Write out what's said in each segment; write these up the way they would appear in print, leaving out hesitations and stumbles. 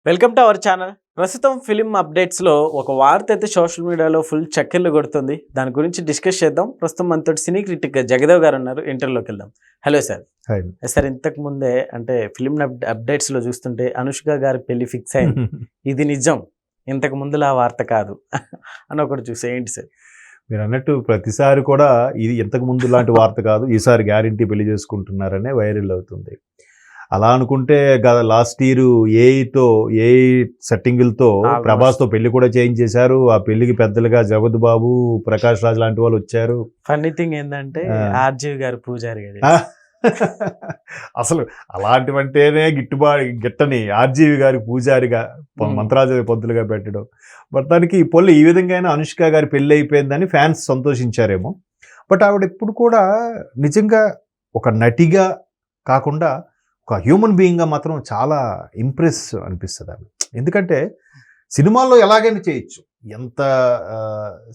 Welcome to our channel. ప్రస్తుతం film అప్డేట్స్లో ఒక వార్త అయితే సోషల్ మీడియాలో ఫుల్ చక్కెర్లు కొడుతుంది. దాని గురించి డిస్కస్ చేద్దాం. ప్రస్తుతం మనతో సినీ క్రిటిక్ జగదేవ్ గారు ఉన్నారు. ఇంటర్వ్యూలోకి వెళ్దాం. Hello sir. సార్, ఇంతకు ముందే అంటే ఫిలిం అప్డేట్స్లో చూస్తుంటే అనుష్క గారి పెళ్లి ఫిక్స్ అయింది, ఇది నిజం, ఇంతకు ముందులా వార్త కాదు అని ఒకటి చూసే ఏంటి సార్? మీరు అన్నట్టు ప్రతిసారి కూడా ఇది ఇంతకు ముందు లాంటి వార్త కాదు, ఈసారి గ్యారంటీ పెళ్లి చేసుకుంటున్నారనే వైరల్ అవుతుంది. అలా అనుకుంటే లాస్ట్ ఇయర్ ఏఐ సెట్టింగులతో ప్రభాస్తో పెళ్లి కూడా చేయించేశారు. ఆ పెళ్లికి పెద్దలుగా జగద్ బాబు, ప్రకాష్ రాజ్ లాంటి వాళ్ళు వచ్చారు. ఫన్నీ థింగ్ ఏంటంటే ఆర్జీవి గారు పూజారి అసలు అలాంటివంటేనే గిట్టని ఆర్జీవి గారి పూజారిగా మంత్రాజ పంతులుగా పెట్టడం. మొత్తానికి పొల్లి ఈ విధంగా అనుష్క గారి పెళ్లి అయిపోయిందని ఫ్యాన్స్ సంతోషించారేమో. బట్ ఆవిడ ఎప్పుడు కూడా నిజంగా ఒక నటిగా కాకుండా ఒక హ్యూమన్ బీయింగ్గా మాత్రం చాలా ఇంప్రెస్ అనిపిస్తుంది ఆమె. ఎందుకంటే సినిమాల్లో ఎలాగైనా చేయొచ్చు, ఎంత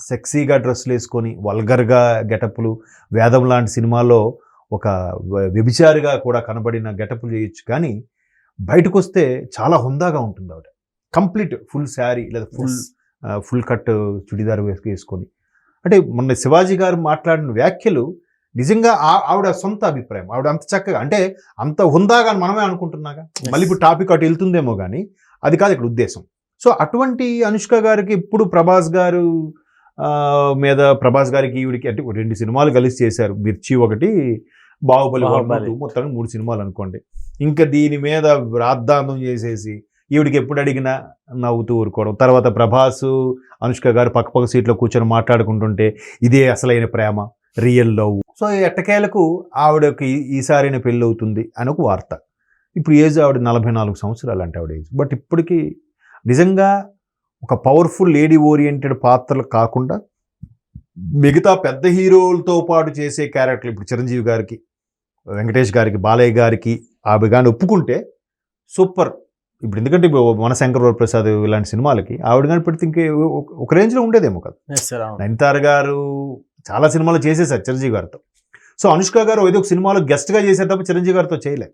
సెక్సీగా డ్రెస్సులు వేసుకొని వల్గర్గా గెటప్లు, వేదం లాంటి సినిమాల్లో ఒక వ్యభిచారిగా కూడా కనబడిన గెటప్లు చేయొచ్చు. కానీ బయటకు వస్తే చాలా హుందాగా ఉంటుంది ఆవిడ. కంప్లీట్ ఫుల్ శారీ లేదా ఫుల్ కట్ చుడిదార్ వేసుకొని. అంటే మొన్న శివాజీ గారు మాట్లాడిన వ్యాఖ్యలు నిజంగా ఆవిడ సొంత అభిప్రాయం. ఆవిడ అంత చక్కగా, అంటే అంత హుందాగా మనమే అనుకుంటున్నాగా. మళ్ళీ ఇప్పుడు టాపిక్ అటు వెళ్తుందేమో కానీ అది కాదు ఇక్కడ ఉద్దేశం. సో అటువంటి అనుష్క గారికి ఇప్పుడు ప్రభాస్ గారికి ఈవిడికి అంటే 2 సినిమాలు కలిసి చేశారు. మిర్చి ఒకటి, బాహుబలి మొత్తం 3 సినిమాలు అనుకోండి. ఇంకా దీని మీద రాద్ధాంతం చేసేసి ఈవిడికి ఎప్పుడు అడిగినా నవ్వుతూ ఊరుకోవడం. తర్వాత ప్రభాస్ అనుష్క గారు పక్క సీట్లో కూర్చొని మాట్లాడుకుంటుంటే ఇదే అసలైన ప్రేమ, రియల్ లవ్. సో ఎట్టకేలకు ఆవిడకి ఈసారిన పెళ్ళి అవుతుంది అని ఒక వార్త. ఇప్పుడు ఏజ్ ఆవిడ 44 సంవత్సరాలు అంటే ఆవిడ ఏజ్. బట్ ఇప్పటికీ నిజంగా ఒక పవర్ఫుల్ లేడీ ఓరియంటెడ్ పాత్రలు కాకుండా మిగతా పెద్ద హీరోలతో పాటు చేసే క్యారెక్టర్లు, ఇప్పుడు చిరంజీవి గారికి, వెంకటేష్ గారికి, బాలయ్య గారికి ఆవిడ కానీ ఒప్పుకుంటే సూపర్. ఇప్పుడు ఎందుకంటే మన శంకర్ వరప్రసాద్ ఇలాంటి సినిమాలకి ఆవిడ కానీ పెడితే ఇంకే ఒక రేంజ్లో ఉండేదేమో కదా. నయనతార గారు చాలా సినిమాలు చేసేసారు చిరంజీవి గారితో. సో అనుష్క గారు ఏదో ఒక సినిమాలో గెస్ట్గా చేసేది తప్ప చిరంజీవి గారితో చేయలే.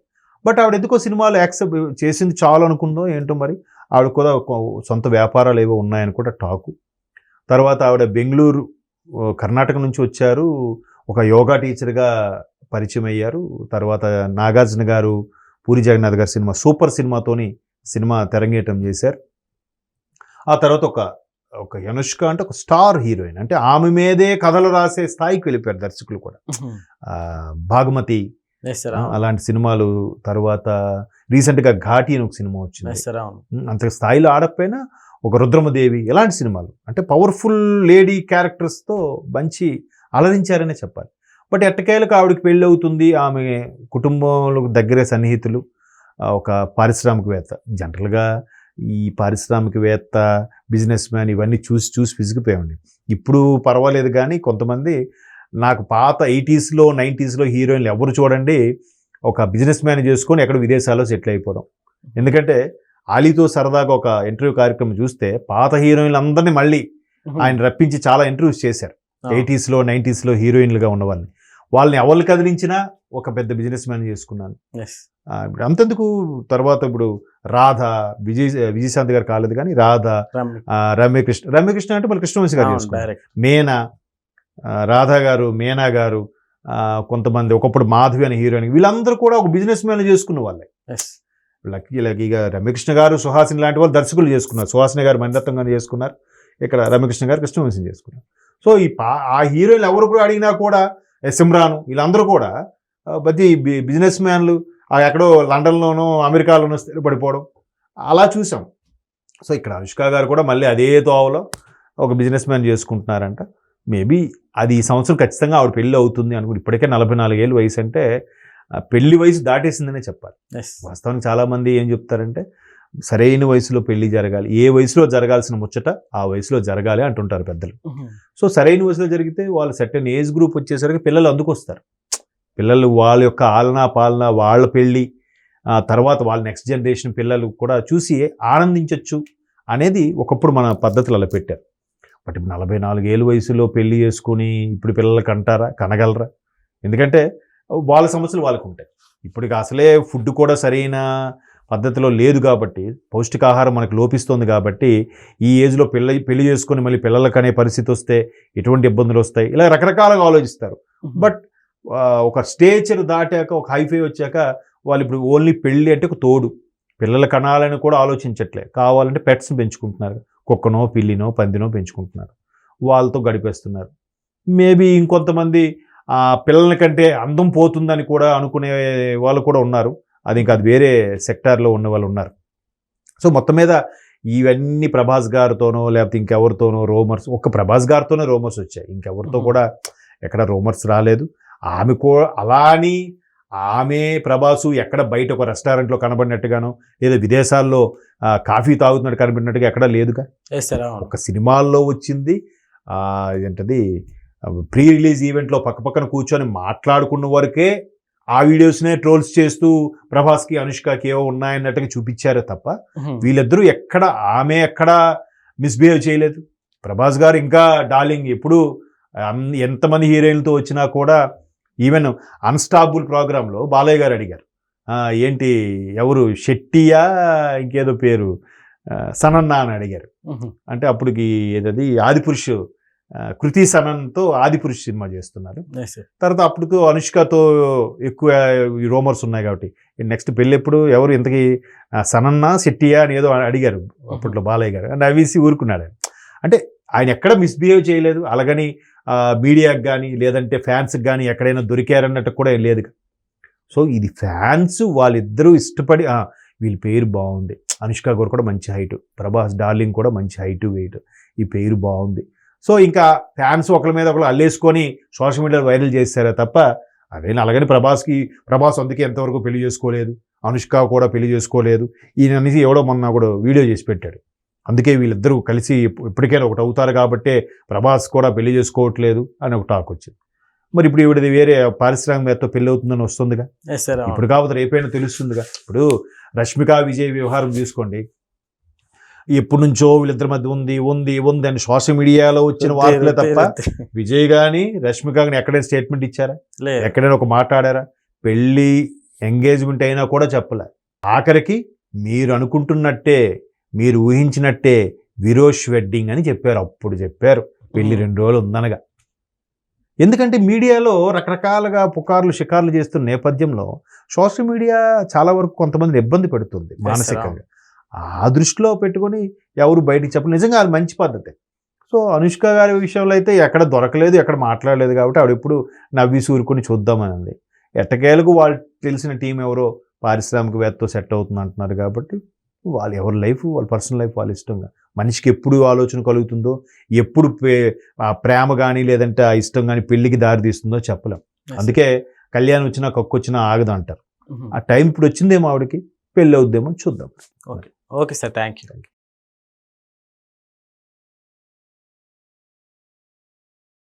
బట్ ఆవిడ ఎందుకో సినిమాలు యాక్సెప్ట్ చేసింది చాలు అనుకుందో ఏంటో మరి. ఆవిడ కూడా సొంత వ్యాపారాలు ఏవో ఉన్నాయని కూడా టాకు. తర్వాత ఆవిడ బెంగళూరు, కర్ణాటక నుంచి వచ్చారు. ఒక యోగా టీచర్గా పరిచయం అయ్యారు. తర్వాత నాగార్జున గారు, పూరి జగన్నాథ్ గారి సూపర్ సినిమాతోని సినిమా తెరంగేటం చేశారు. ఆ తర్వాత ఒక అనుష్క అంటే ఒక స్టార్ హీరోయిన్, అంటే ఆమె మీదే కథలు రాసే స్థాయికి వెళ్ళిపోయారు దర్శకులు కూడా. భాగమతి అలాంటి సినిమాలు. తర్వాత రీసెంట్గా ఘాటి అని ఒక సినిమా వచ్చింది. అంత స్థాయిలో ఆడకపోయినా ఒక రుద్రమదేవి, ఇలాంటి సినిమాలు అంటే పవర్ఫుల్ లేడీ క్యారెక్టర్స్తో మంచి అలరించారనే చెప్పాలి. బట్ ఎట్టకేలకు ఆవిడకి పెళ్ళి అవుతుంది. ఆమె కుటుంబంలో దగ్గరే సన్నిహితులు, ఒక పారిశ్రామికవేత్త. జనరల్గా ఈ పారిశ్రామికవేత్త, బిజినెస్ మ్యాన్ ఇవన్నీ చూసి విసిగిపోయామండి. ఇప్పుడు పర్వాలేదు కానీ కొంతమంది నాకు పాత 80s, 90s హీరోయిన్లు ఎవరు చూడండి ఒక బిజినెస్ మ్యాన్ చేసుకొని ఎక్కడ విదేశాల్లో సెటిల్ అయిపోవడం. ఎందుకంటే ఆలీతో సరదాగా ఒక ఇంటర్వ్యూ కార్యక్రమం చూస్తే పాత హీరోయిన్లు అందరినీ మళ్ళీ ఆయన రప్పించి చాలా ఇంటర్వ్యూస్ చేశారు. 80s, 90s హీరోయిన్లుగా ఉన్న వాళ్ళని ఎవరు కదిలించినా ఒక పెద్ద బిజినెస్ మ్యాన్ చేసుకున్నాను. ఇప్పుడు అంతెందుకు, తర్వాత ఇప్పుడు రాధ, విజయశాంతి గారు కాలేదు కానీ రాధ, రమ్యకృష్ణ అంటే మళ్ళీ కృష్ణవంశీ గారు చేసుకున్నారు. మేనా, రాధా గారు, మేనా గారు, కొంతమంది ఒకప్పుడు మాధవి అనే హీరోయిన్, వీళ్ళందరూ కూడా ఒక బిజినెస్ మ్యాన్ చేసుకున్న వాళ్ళే. లక్కీగా రమ్యకృష్ణ గారు, సుహాసిని లాంటి వాళ్ళు దర్శకులు చేసుకున్నారు. సుహాసిని గారు మణిరత్నం గారు చేసుకున్నారు. ఇక్కడ రమ్యకృష్ణ గారు కృష్ణవంశీ చేసుకున్నారు. సో ఆ హీరోయిన్లు ఎవరు కూడా అడిగినా కూడా, సిమ్రాను, వీళ్ళందరూ కూడా ప్రతి బిజినెస్ మ్యాన్లు ఎక్కడో లండన్లోనో అమెరికాలోనో స్థిరపడిపోవడం అలా చూసాం. సో ఇక్కడ అనుష్క గారు కూడా మళ్ళీ అదే తోవలో ఒక బిజినెస్ మ్యాన్ చేసుకుంటున్నారంట. మేబీ అది ఈ సంవత్సరం ఖచ్చితంగా ఆవిడ పెళ్ళి అవుతుంది అనుకుంటే. ఇప్పటికే 44 ఏళ్ళ వయసు అంటే పెళ్లి వయసు దాటేసిందనే చెప్పాలి. వాస్తవానికి చాలామంది ఏం చెప్తారంటే సరైన వయసులో పెళ్లి జరగాలి, ఏ వయసులో జరగాల్సిన ముచ్చట ఆ వయసులో జరగాలి అంటుంటారు పెద్దలు. సో సరైన వయసులో జరిగితే వాళ్ళు సర్టెన్ ఏజ్ గ్రూప్ వచ్చేసరికి పిల్లలు అందుకొస్తారు. పిల్లలు వాళ్ళ యొక్క ఆలనా పాలన, వాళ్ళ పెళ్ళి, తర్వాత వాళ్ళ నెక్స్ట్ జనరేషన్ పిల్లలు కూడా చూసి ఆనందించవచ్చు అనేది ఒకప్పుడు మన పద్ధతులు అలా పెట్టారు. బట్ ఇప్పుడు 44 ఏళ్ళ వయసులో పెళ్లి చేసుకుని ఇప్పుడు పిల్లలకి అంటారా, కనగలరా? ఎందుకంటే వాళ్ళ సమస్యలు వాళ్ళకు ఉంటాయి. ఇప్పటికి అసలే ఫుడ్ కూడా సరైన పద్ధతిలో లేదు కాబట్టి, పౌష్టికాహారం మనకు లోపిస్తుంది కాబట్టి, ఈ ఏజ్లో పెళ్లి చేసుకొని మళ్ళీ పిల్లలకు అనే పరిస్థితి వస్తే ఎటువంటి ఇబ్బందులు వస్తాయి, ఇలా రకరకాలుగా ఆలోచిస్తారు. బట్ ఒక స్టేచర్ దాటాక, ఒక హైఫై వచ్చాక వాళ్ళు ఇప్పుడు ఓన్లీ పెళ్ళి అంటే ఒక తోడు, పిల్లల కణాలని కూడా ఆలోచించట్లే. కావాలంటే పెట్స్ని పెంచుకుంటున్నారు, కుక్కనో పిల్లినో పందినో పెంచుకుంటున్నారు, వాళ్ళతో గడిపేస్తున్నారు. మేబీ ఇంకొంతమంది పిల్లల కంటే అందం పోతుందని కూడా అనుకునే వాళ్ళు కూడా ఉన్నారు. అది ఇంకా అది వేరే సెక్టార్లో ఉన్న వాళ్ళు ఉన్నారు. సో మొత్తం మీద ఇవన్నీ ప్రభాస్ గారితోనో లేకపోతే ఇంకెవరితోనో రోమర్స్, ఒక్క ప్రభాస్ గారితోనే రోమర్స్ వచ్చాయి, ఇంకెవరితో కూడా ఎక్కడ రోమర్స్ రాలేదు. ఆమె అలా అని ఆమె ప్రభాసు ఎక్కడ బయట ఒక రెస్టారెంట్లో కనబడినట్టుగానో లేదా విదేశాల్లో కాఫీ తాగుతున్నట్టు కనబడినట్టుగా ఎక్కడా లేదుగా. ఒక సినిమాల్లో వచ్చింది, ఏంటది ప్రీ రిలీజ్ ఈవెంట్లో పక్కపక్కన కూర్చొని మాట్లాడుకున్న వరకే ఆ వీడియోస్నే ట్రోల్స్ చేస్తూ ప్రభాస్కి అనుష్కకి ఏవో ఉన్నాయన్నట్టుగా చూపించారే తప్ప వీళ్ళిద్దరూ ఆమె ఎక్కడ మిస్బిహేవ్ చేయలేదు. ప్రభాస్ గారు ఇంకా డార్లింగ్, ఎప్పుడు ఎంతమంది హీరోయిన్లతో వచ్చినా కూడా, ఈవెన్ అన్స్టాపుల్ ప్రోగ్రాంలో బాలయ్య గారు అడిగారు, ఏంటి ఎవరు శెట్టియా ఇంకేదో పేరు సనన్న అని అడిగారు. అంటే అప్పటికి ఏదది ఆదిపురుషు కృతి సనన్తో ఆదిపురుష్ సినిమా చేస్తున్నారు. తర్వాత అప్పుడు అనుష్కతో ఎక్కువ ఈ రోమర్స్ ఉన్నాయి కాబట్టి నెక్స్ట్ పెళ్ళి ఎప్పుడు, ఎవరు ఇంతకీ సనన్న శెట్టియా అని ఏదో అడిగారు అప్పట్లో బాలయ్య గారు. నవ్వేసి ఊరుకున్నాడు. అంటే ఆయన ఎక్కడ మిస్బిహేవ్ చేయలేదు. అలాగని మీడియాకి కానీ లేదంటే ఫ్యాన్స్కి కానీ ఎక్కడైనా దొరికారన్నట్టు కూడా లేదు. సో ఇది ఫ్యాన్స్ వాళ్ళిద్దరూ ఇష్టపడి వీళ్ళ పేరు బాగుంది, అనుష్క గారు కూడా మంచి హైట్, ప్రభాస్ డార్లింగ్ కూడా మంచి హైట్ వెయిట్, ఈ పేరు బాగుంది. సో ఇంకా ఫ్యాన్స్ ఒకరి మీద ఒకరు అల్లేసుకొని సోషల్ మీడియాలో వైరల్ చేశారే తప్ప అలాగని ప్రభాస్ అందుకే ఎంతవరకు పెళ్లి చేసుకోలేదు, అనుష్క కూడా పెళ్లి చేసుకోలేదు. ఈయన అనేసి ఎవడో మొన్న కూడా వీడియో చేసి పెట్టాడు. అందుకే వీళ్ళిద్దరూ కలిసి ఇప్పటికైనా ఒకటి అవుతారు కాబట్టే ప్రభాస్ కూడా పెళ్లి చేసుకోవట్లేదు అని ఒక టాక్ వచ్చింది. మరి ఇప్పుడు ఈవిడది వేరే పారిశ్రామికవేత్తతో పెళ్లి అవుతుందని వస్తుందిగా, ఇప్పుడు కాకపోతే రేపైనా తెలుస్తుందిగా. ఇప్పుడు రష్మిక విజయ్ వ్యవహారం తీసుకోండి, ఎప్పటి నుంచో వీళ్ళిద్దరి మధ్య ఉంది అని సోషల్ మీడియాలో వచ్చిన వార్తలే తప్ప విజయ్ కానీ రష్మిక కానీ ఎక్కడైనా స్టేట్మెంట్ ఇచ్చారా, ఎక్కడైనా ఒక మాట్లాడారా? పెళ్ళి ఎంగేజ్మెంట్ అయినా కూడా చెప్పలే. ఆఖరికి మీరు అనుకుంటున్నట్టే, మీరు ఊహించినట్టే విరోష్ వెడ్డింగ్ అని చెప్పారు. అప్పుడు చెప్పారు పెళ్లి 2 రోజులు ఉందనగా. ఎందుకంటే మీడియాలో రకరకాలుగా పుకార్లు షికార్లు చేస్తున్న నేపథ్యంలో సోషల్ మీడియా చాలా వరకు కొంతమందిని ఇబ్బంది పెడుతుంది మానసికంగా. ఆ దృష్టిలో పెట్టుకొని ఎవరు బయటికి చెప్పలేదు. నిజంగా అది మంచి పద్ధతి. సో అనుష్క గారి విషయంలో అయితే ఎక్కడ దొరకలేదు, ఎక్కడ మాట్లాడలేదు కాబట్టి ఆవిడ ఎప్పుడు నవ్వి సూరుకొని చూద్దామని ఉంది. ఎట్టకేలకు వాళ్ళు తెలిసిన టీం ఎవరో పారిశ్రామికవేత్తతో సెట్ అవుతుంది అంటున్నారు కాబట్టి వాళ్ళు ఎవరి లైఫ్, వాళ్ళ పర్సనల్ లైఫ్ వాళ్ళ ఇష్టంగా. మనిషికి ఎప్పుడు ఆలోచన కలుగుతుందో, ఎప్పుడు ప్రేమ కానీ లేదంటే ఆ ఇష్టం కానీ పెళ్లికి దారి తీస్తుందో చెప్పలేం. అందుకే కళ్యాణం వచ్చినా కక్కొచ్చినా ఆగదు అంటారు. ఆ టైం ఇప్పుడు వచ్చిందేమో ఆవిడకి, పెళ్ళి అవుద్దేమో చూద్దాం. Okay sir, thank you.